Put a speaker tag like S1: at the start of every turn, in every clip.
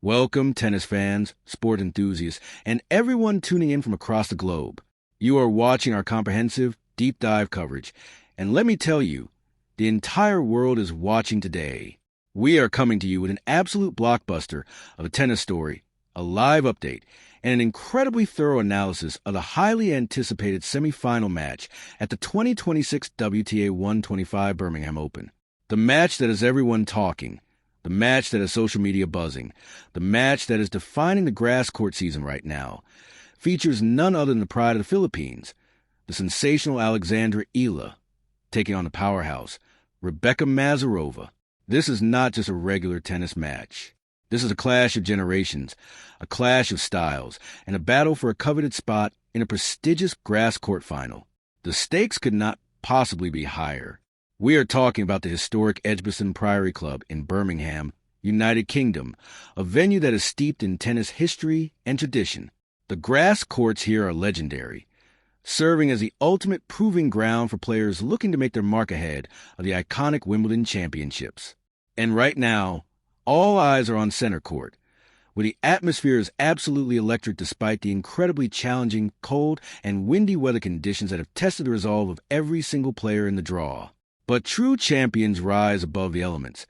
S1: Welcome, tennis fans, sport enthusiasts, and everyone tuning in from across the globe. You are watching our comprehensive, deep dive coverage, and let me tell you, the entire world is watching today. We are coming to you with an absolute blockbuster of a tennis story, a live update, and an incredibly thorough analysis of the highly anticipated semifinal match at the 2026 WTA 125 Birmingham Open. The match that has everyone talking. The match that has social media buzzing, the match that is defining the grass court season right now, features none other than the pride of the Philippines, the sensational Alexandra Eala, taking on the powerhouse, Rebeka Masarova. This is not just a regular tennis match. This is a clash of generations, a clash of styles, and a battle for a coveted spot in a prestigious grass court final. The stakes could not possibly be higher. We are talking about the historic Edgbaston Priory Club in Birmingham, United Kingdom, a venue that is steeped in tennis history and tradition. The grass courts here are legendary, serving as the ultimate proving ground for players looking to make their mark ahead of the iconic Wimbledon championships. And right now, all eyes are on center court, where the atmosphere is absolutely electric despite the incredibly challenging, cold, and windy weather conditions that have tested the resolve of every single player in the draw. But true champions rise above the elements,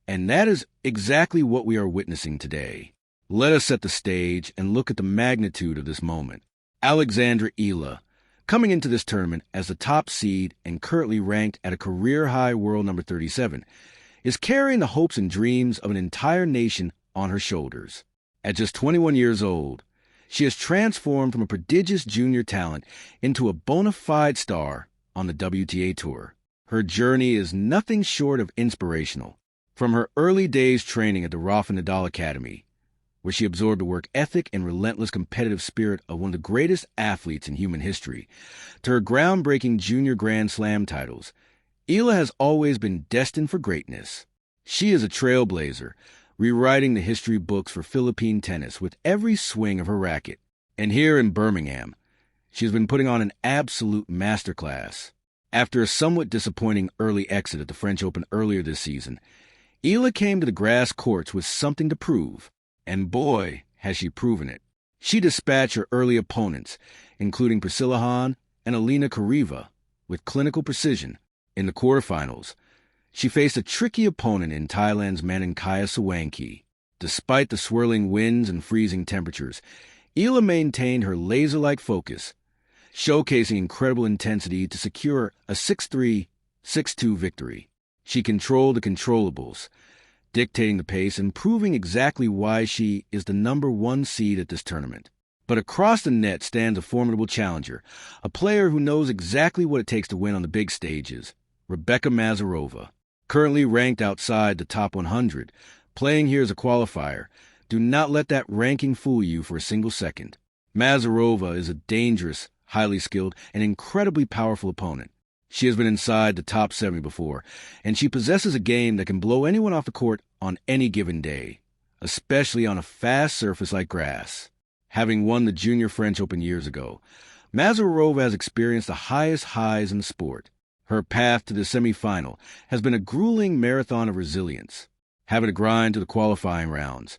S1: and that is exactly what we are witnessing today. Let us set the stage and look at the magnitude of this moment. Alexandra Eala, coming into this tournament as the top seed and currently ranked at a career-high world number 37, is carrying the hopes and dreams of an entire nation on her shoulders. At just 21 years old, she has transformed from a prodigious junior talent into a bona fide star on the WTA Tour. Her journey is nothing short of inspirational. From her early days training at the Rafa Nadal Academy, where she absorbed the work ethic and relentless competitive spirit of one of the greatest athletes in human history, to her groundbreaking junior Grand Slam titles, Eala has always been destined for greatness. She is a trailblazer, rewriting the history books for Philippine tennis with every swing of her racket. And here in Birmingham, she has been putting on an absolute masterclass. After a somewhat disappointing early exit at the French Open earlier this season, Eala came to the grass courts with something to prove, and boy, has she proven it. She dispatched her early opponents, including Priscilla Hahn and Alina Kariva, with clinical precision. In the quarterfinals, she faced a tricky opponent in Thailand's Maninkaya Sawanki. Despite the swirling winds and freezing temperatures, Eala maintained her laser-like focus, showcasing incredible intensity to secure a 6-3, 6-2 victory. She controlled the controllables, dictating the pace and proving exactly why she is the number one seed at this tournament. But across the net stands a formidable challenger, a player who knows exactly what it takes to win on the big stages, Rebeka Masarova. Currently ranked outside the top 100, playing here as a qualifier, do not let that ranking fool you for a single second. Masarova is a dangerous, highly skilled, and incredibly powerful opponent. She has been inside the top 70 before, and she possesses a game that can blow anyone off the court on any given day, especially on a fast surface like grass. Having won the Junior French Open years ago, Masarova has experienced the highest highs in the sport. Her path to the semifinal has been a grueling marathon of resilience, having to grind to the qualifying rounds.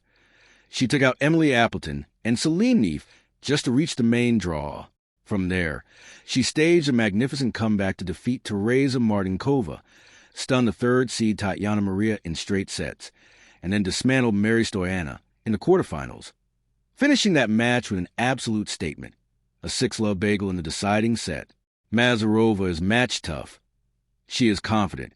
S1: She took out Emily Appleton and Celine Neef just to reach the main draw. From there, she staged a magnificent comeback to defeat Tereza Martinkova, stunned the third seed Tatiana Maria in straight sets, and then dismantled Mary Stoyana in the quarterfinals, finishing that match with an absolute statement, a 6-love bagel in the deciding set. Masarova is match tough. She is confident,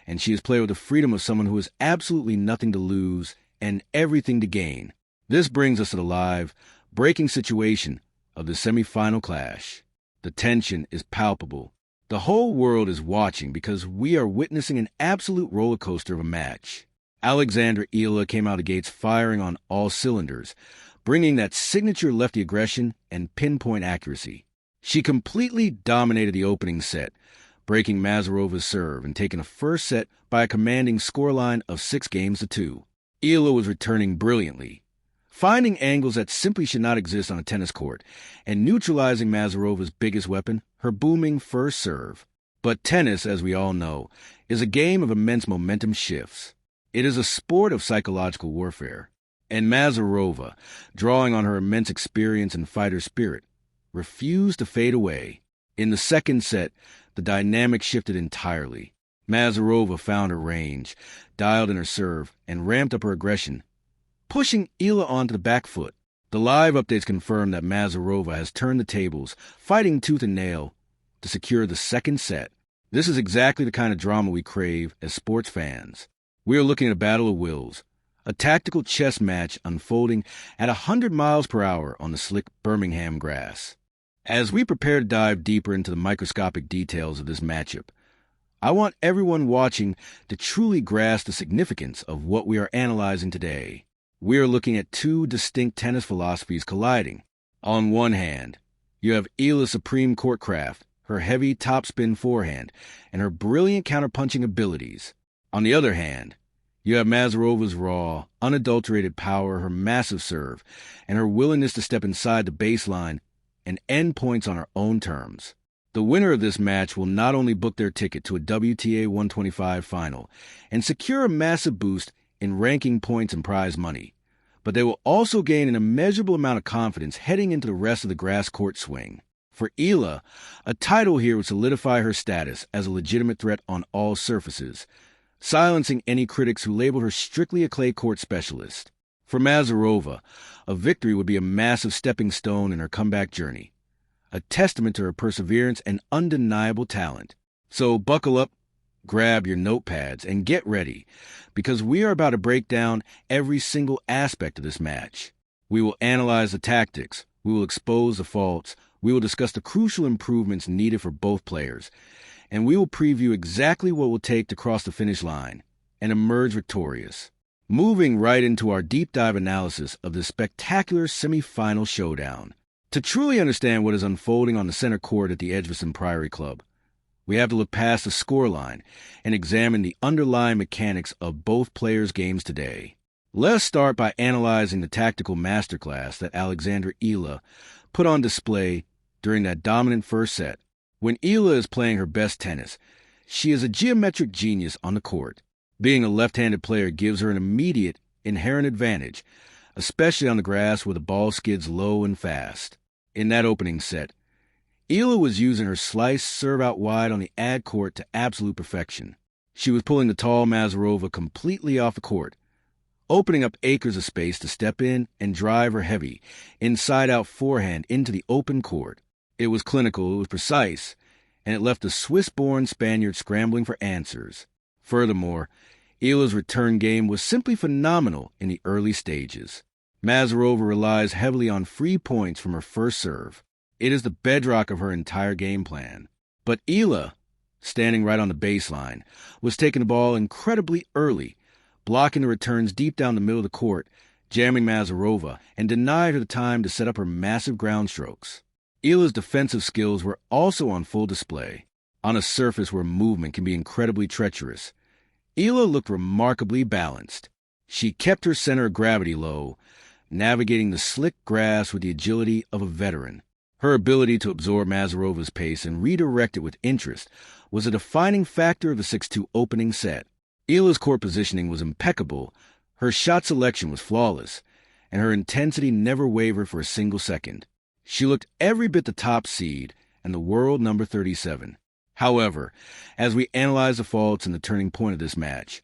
S1: and she has played with the freedom of someone who has absolutely nothing to lose and everything to gain. This brings us to the live, breaking situation of the semifinal clash. The tension is palpable. The whole world is watching because we are witnessing an absolute roller coaster of a match. Alexandra Eala came out of the gates firing on all cylinders, bringing that signature lefty aggression and pinpoint accuracy. She completely dominated the opening set, breaking Masarova's serve and taking a first set by a commanding scoreline of 6-2. Eala was returning brilliantly, finding angles that simply should not exist on a tennis court, and neutralizing Masarova's biggest weapon, her booming first serve. But tennis, as we all know, is a game of immense momentum shifts. It is a sport of psychological warfare. And Masarova, drawing on her immense experience and fighter spirit, refused to fade away. In the second set, the dynamic shifted entirely. Masarova found her range, dialed in her serve, and ramped up her aggression, pushing Eala onto the back foot. The live updates confirm that Masarova has turned the tables, fighting tooth and nail to secure the second set. This is exactly the kind of drama we crave as sports fans. We are looking at a battle of wills, a tactical chess match unfolding at 100 miles per hour on the slick Birmingham grass. As we prepare to dive deeper into the microscopic details of this matchup, I want everyone watching to truly grasp the significance of what we are analyzing today. We are looking at two distinct tennis philosophies colliding. On one hand, you have Eala's supreme courtcraft, her heavy topspin forehand, and her brilliant counterpunching abilities. On the other hand, you have Masarova's raw, unadulterated power, her massive serve, and her willingness to step inside the baseline and end points on her own terms. The winner of this match will not only book their ticket to a WTA 125 final and secure a massive boost in ranking points and prize money, but they will also gain an immeasurable amount of confidence heading into the rest of the grass court swing. For Eala, a title here would solidify her status as a legitimate threat on all surfaces, silencing any critics who label her strictly a clay court specialist. For Masarova, a victory would be a massive stepping stone in her comeback journey, a testament to her perseverance and undeniable talent. So buckle up, grab your notepads, and get ready, because we are about to break down every single aspect of this match. We will analyze the tactics, we will expose the faults, we will discuss the crucial improvements needed for both players, and we will preview exactly what it will take to cross the finish line and emerge victorious. Moving right into our deep dive analysis of this spectacular semifinal showdown. To truly understand what is unfolding on the center court at the Edgbaston Priory Club, we have to look past the scoreline and examine the underlying mechanics of both players' games today. Let's start by analyzing the tactical masterclass that Alexandra Eala put on display during that dominant first set. When Eala is playing her best tennis, she is a geometric genius on the court. Being a left-handed player gives her an immediate, inherent advantage, especially on the grass where the ball skids low and fast. In that opening set, Eala was using her slice serve out wide on the ad court to absolute perfection. She was pulling the tall Masarova completely off the court, opening up acres of space to step in and drive her heavy, inside-out forehand into the open court. It was clinical, it was precise, and it left the Swiss-born Spaniard scrambling for answers. Furthermore, Eala's return game was simply phenomenal in the early stages. Masarova relies heavily on free points from her first serve. It is the bedrock of her entire game plan. But Eala, standing right on the baseline, was taking the ball incredibly early, blocking the returns deep down the middle of the court, jamming Masarova, and denied her the time to set up her massive ground strokes. Eala's defensive skills were also on full display. On a surface where movement can be incredibly treacherous, Eala looked remarkably balanced. She kept her center of gravity low, navigating the slick grass with the agility of a veteran. Her ability to absorb Masarova's pace and redirect it with interest was a defining factor of the 6-2 opening set. Eala's court positioning was impeccable, her shot selection was flawless, and her intensity never wavered for a single second. She looked every bit the top seed and the world number 37. However, as we analyze the faults and the turning point of this match,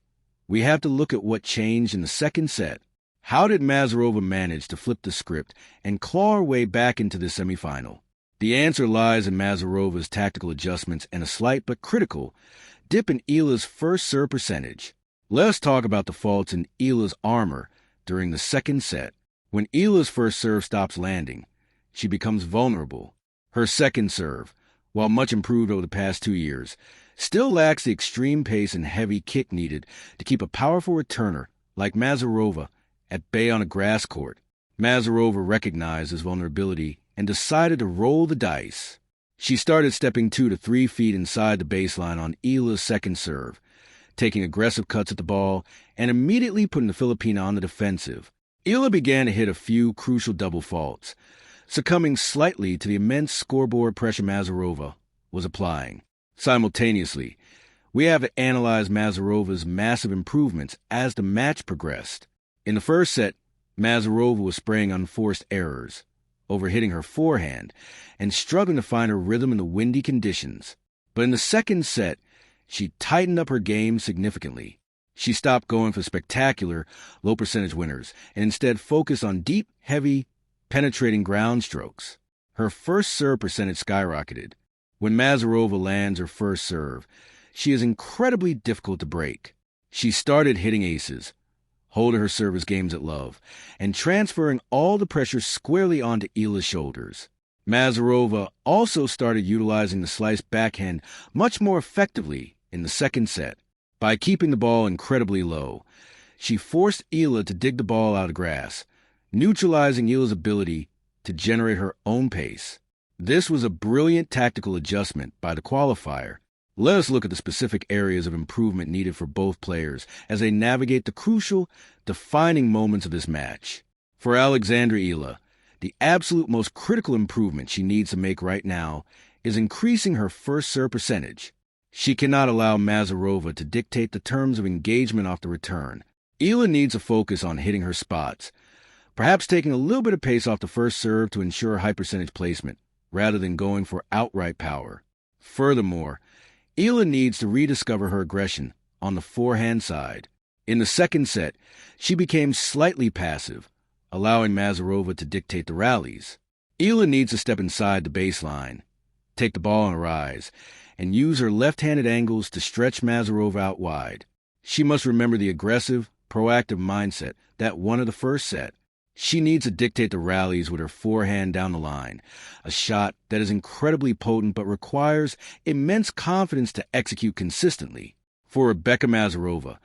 S1: we have to look at what changed in the second set. How did Masarova manage to flip the script and claw her way back into the semifinal? The answer lies in Masarova's tactical adjustments and a slight but critical dip in Eala's first serve percentage. Let's talk about the faults in Eala's armor during the second set. When Eala's first serve stops landing, she becomes vulnerable. Her second serve, while much improved over the past 2 years, still lacks the extreme pace and heavy kick needed to keep a powerful returner like Masarova at bay on a grass court. Masarova recognized this vulnerability and decided to roll the dice. She started stepping 2 to 3 feet inside the baseline on Eala's second serve, taking aggressive cuts at the ball and immediately putting the Filipina on the defensive. Eala began to hit a few crucial double faults, succumbing slightly to the immense scoreboard pressure Masarova was applying. Simultaneously, we have to analyze Masarova's massive improvements as the match progressed. In the first set, Masarova was spraying unforced errors, overhitting her forehand, and struggling to find her rhythm in the windy conditions. But in the second set, she tightened up her game significantly. She stopped going for spectacular, low-percentage winners and instead focused on deep, heavy, penetrating ground strokes. Her first serve percentage skyrocketed. When Masarova lands her first serve, she is incredibly difficult to break. She started hitting aces, holding her service games at love, and transferring all the pressure squarely onto Eala's shoulders. Masarova also started utilizing the slice backhand much more effectively in the second set. By keeping the ball incredibly low, she forced Eala to dig the ball out of grass, neutralizing Eala's ability to generate her own pace. This was a brilliant tactical adjustment by the qualifier. Let us look at the specific areas of improvement needed for both players as they navigate the crucial, defining moments of this match. For Alexandra Eala, the absolute most critical improvement she needs to make right now is increasing her first serve percentage. She cannot allow Masarova to dictate the terms of engagement off the return. Eala needs to focus on hitting her spots, perhaps taking a little bit of pace off the first serve to ensure high percentage placement, rather than going for outright power. Furthermore, Eala needs to rediscover her aggression on the forehand side. In the second set, she became slightly passive, allowing Masarova to dictate the rallies. Eala needs to step inside the baseline, take the ball on a rise, and use her left-handed angles to stretch Masarova out wide. She must remember the aggressive, proactive mindset that won her the first set. She needs to dictate the rallies with her forehand down the line, a shot that is incredibly potent but requires immense confidence to execute consistently. For Rebeka Masarova,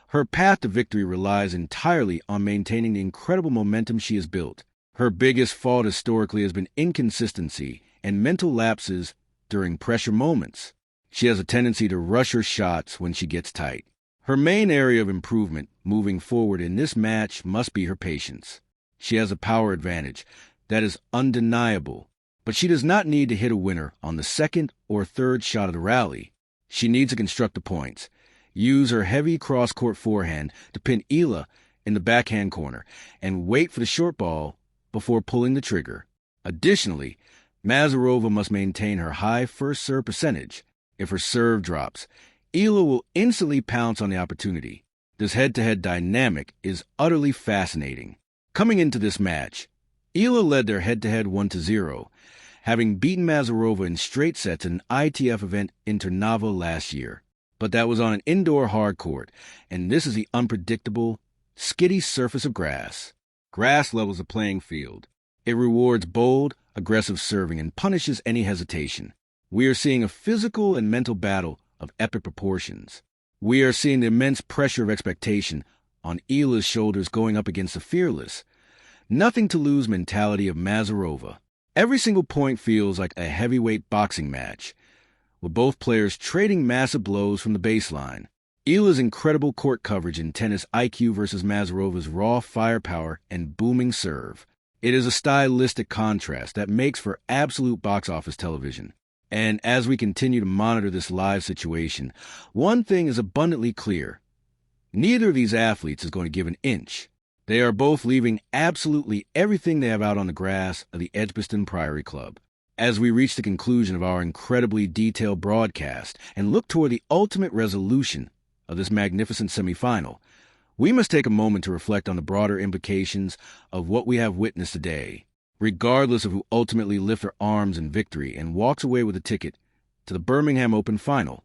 S1: her path to victory relies entirely on maintaining the incredible momentum she has built. Her biggest fault historically has been inconsistency and mental lapses during pressure moments. She has a tendency to rush her shots when she gets tight. Her main area of improvement moving forward in this match must be her patience. She has a power advantage that is undeniable, but she does not need to hit a winner on the second or third shot of the rally. She needs to construct the points, use her heavy cross-court forehand to pin Eala in the backhand corner, and wait for the short ball before pulling the trigger. Additionally, Masarova must maintain her high first serve percentage. If her serve drops, Eala will instantly pounce on the opportunity. This head-to-head dynamic is utterly fascinating. Coming into this match, Eala led their head-to-head 1-0, having beaten Masarova in straight sets at an ITF event in Trnava last year. But that was on an indoor hard court, and this is the unpredictable, skiddy surface of grass. Grass levels the playing field. It rewards bold, aggressive serving and punishes any hesitation. We are seeing a physical and mental battle of epic proportions. We are seeing the immense pressure of expectation on Eala's shoulders going up against the fearless, nothing-to-lose mentality of Masarova. Every single point feels like a heavyweight boxing match, with both players trading massive blows from the baseline. Eala's incredible court coverage and tennis IQ versus Masarova's raw firepower and booming serve. It is a stylistic contrast that makes for absolute box office television. And as we continue to monitor this live situation, one thing is abundantly clear. Neither of these athletes is going to give an inch. They are both leaving absolutely everything they have out on the grass of the Edgbaston Priory Club. As we reach the conclusion of our incredibly detailed broadcast and look toward the ultimate resolution of this magnificent semifinal, we must take a moment to reflect on the broader implications of what we have witnessed today. Regardless of who ultimately lifts their arms in victory and walks away with a ticket to the Birmingham Open final,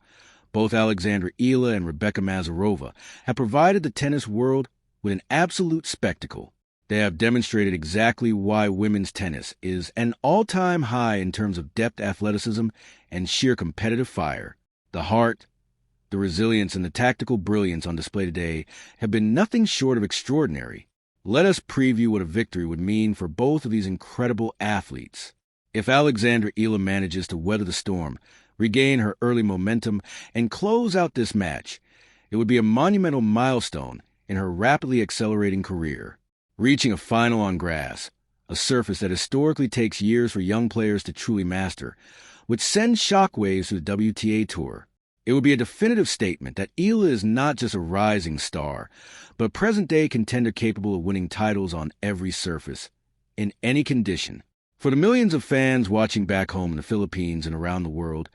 S1: both Alexandra Eala and Rebeka Masarova have provided the tennis world with an absolute spectacle. They have demonstrated exactly why women's tennis is an all-time high in terms of depth, athleticism, and sheer competitive fire. The heart, the resilience, and the tactical brilliance on display today have been nothing short of extraordinary. Let us preview what a victory would mean for both of these incredible athletes. If Alexandra Eala manages to weather the storm, regain her early momentum, and close out this match, it would be a monumental milestone in her rapidly accelerating career. Reaching a final on grass, a surface that historically takes years for young players to truly master, would send shockwaves through the WTA Tour. It would be a definitive statement that Eala is not just a rising star, but a present-day contender capable of winning titles on every surface, in any condition. For the millions of fans watching back home in the Philippines and around the world,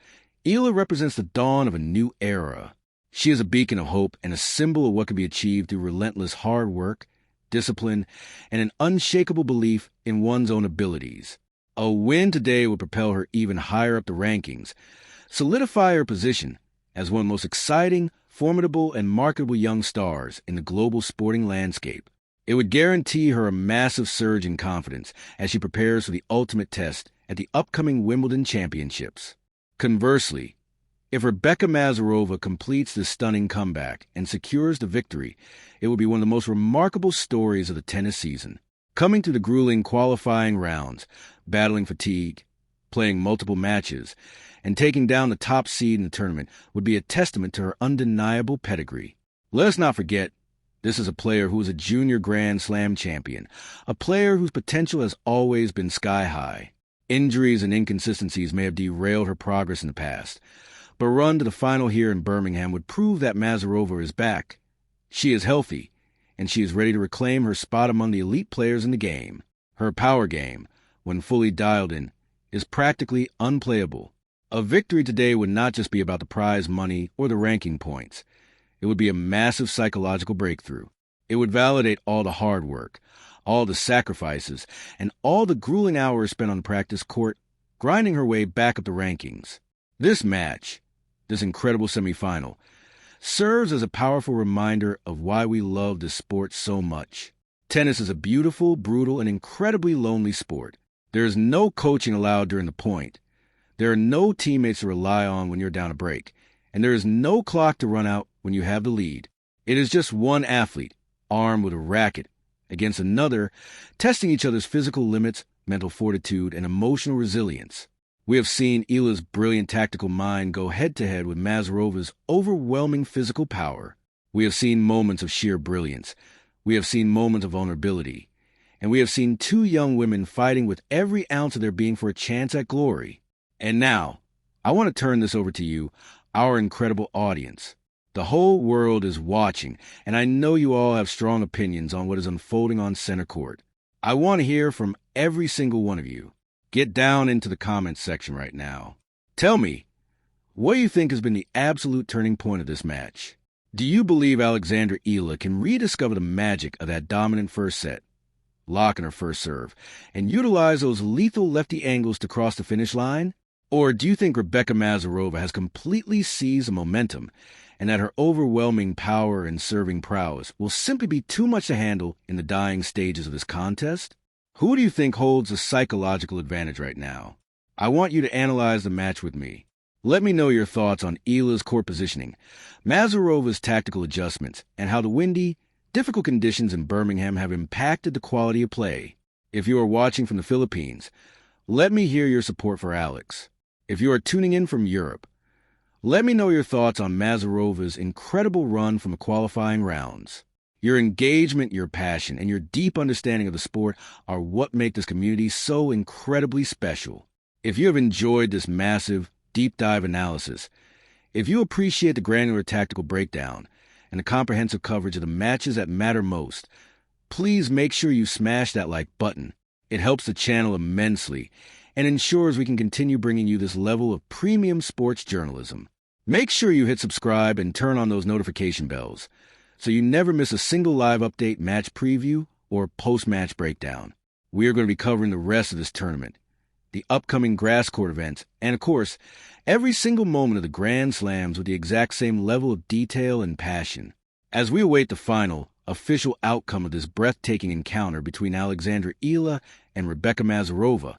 S1: Eala represents the dawn of a new era. She is a beacon of hope and a symbol of what can be achieved through relentless hard work, discipline, and an unshakable belief in one's own abilities. A win today would propel her even higher up the rankings, solidify her position as one of the most exciting, formidable, and marketable young stars in the global sporting landscape. It would guarantee her a massive surge in confidence as she prepares for the ultimate test at the upcoming Wimbledon Championships. Conversely, if Rebeka Masarova completes this stunning comeback and secures the victory, it will be one of the most remarkable stories of the tennis season. Coming through the grueling qualifying rounds, battling fatigue, playing multiple matches, and taking down the top seed in the tournament would be a testament to her undeniable pedigree. Let us not forget, this is a player who is a junior Grand Slam champion, a player whose potential has always been sky high. Injuries and inconsistencies may have derailed her progress in the past, but a run to the final here in Birmingham would prove that Masarova is back. She is healthy, and she is ready to reclaim her spot among the elite players in the game. Her power game, when fully dialed in, is practically unplayable. A victory today would not just be about the prize money or the ranking points. It would be a massive psychological breakthrough. It would validate all the hard work, all the sacrifices, and all the grueling hours spent on the practice court, grinding her way back up the rankings. This match, this incredible semifinal, serves as a powerful reminder of why we love this sport so much. Tennis is a beautiful, brutal, and incredibly lonely sport. There is no coaching allowed during the point. There are no teammates to rely on when you're down a break, and there is no clock to run out when you have the lead. It is just one athlete, armed with a racket, against another, testing each other's physical limits, mental fortitude, and emotional resilience. We have seen Eala's brilliant tactical mind go head-to-head with Masarova's overwhelming physical power. We have seen moments of sheer brilliance. We have seen moments of vulnerability. And we have seen two young women fighting with every ounce of their being for a chance at glory. And now, I want to turn this over to you, our incredible audience. The whole world is watching, and I know you all have strong opinions on what is unfolding on center court. I want to hear from every single one of you. Get down into the comments section right now. Tell me, what do you think has been the absolute turning point of this match? Do you believe Alexandra Eala can rediscover the magic of that dominant first set, lock in her first serve, and utilize those lethal lefty angles to cross the finish line? Or do you think Rebeka Masarova has completely seized the momentum and that her overwhelming power and serving prowess will simply be too much to handle in the dying stages of this contest? Who do you think holds the psychological advantage right now? I want you to analyze the match with me. Let me know your thoughts on Eala's court positioning, Masarova's tactical adjustments, and how the windy, difficult conditions in Birmingham have impacted the quality of play. If you are watching from the Philippines, let me hear your support for Alex. If you are tuning in from Europe, let me know your thoughts on Masarova's incredible run from the qualifying rounds. Your engagement, your passion, and your deep understanding of the sport are what make this community so incredibly special. If you have enjoyed this massive, deep dive analysis, if you appreciate the granular tactical breakdown and the comprehensive coverage of the matches that matter most, please make sure you smash that like button. It helps the channel immensely and ensures we can continue bringing you this level of premium sports journalism. Make sure you hit subscribe and turn on those notification bells so you never miss a single live update, match preview, or post-match breakdown. We are going to be covering the rest of this tournament, the upcoming grass court events, and of course, every single moment of the Grand Slams with the exact same level of detail and passion. As we await the final, official outcome of this breathtaking encounter between Alexandra Eala and Rebeka Masarova,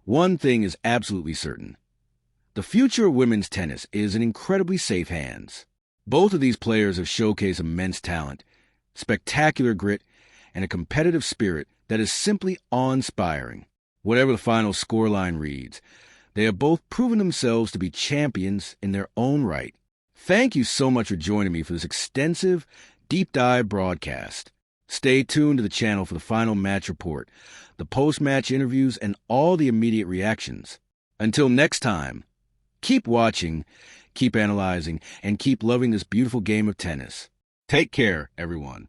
S1: one thing is absolutely certain. The future of women's tennis is in incredibly safe hands. Both of these players have showcased immense talent, spectacular grit, and a competitive spirit that is simply awe-inspiring. Whatever the final scoreline reads, they have both proven themselves to be champions in their own right. Thank you so much for joining me for this extensive, deep dive broadcast. Stay tuned to the channel for the final match report, the post-match interviews, and all the immediate reactions. Until next time, keep watching, keep analyzing, and keep loving this beautiful game of tennis. Take care, everyone.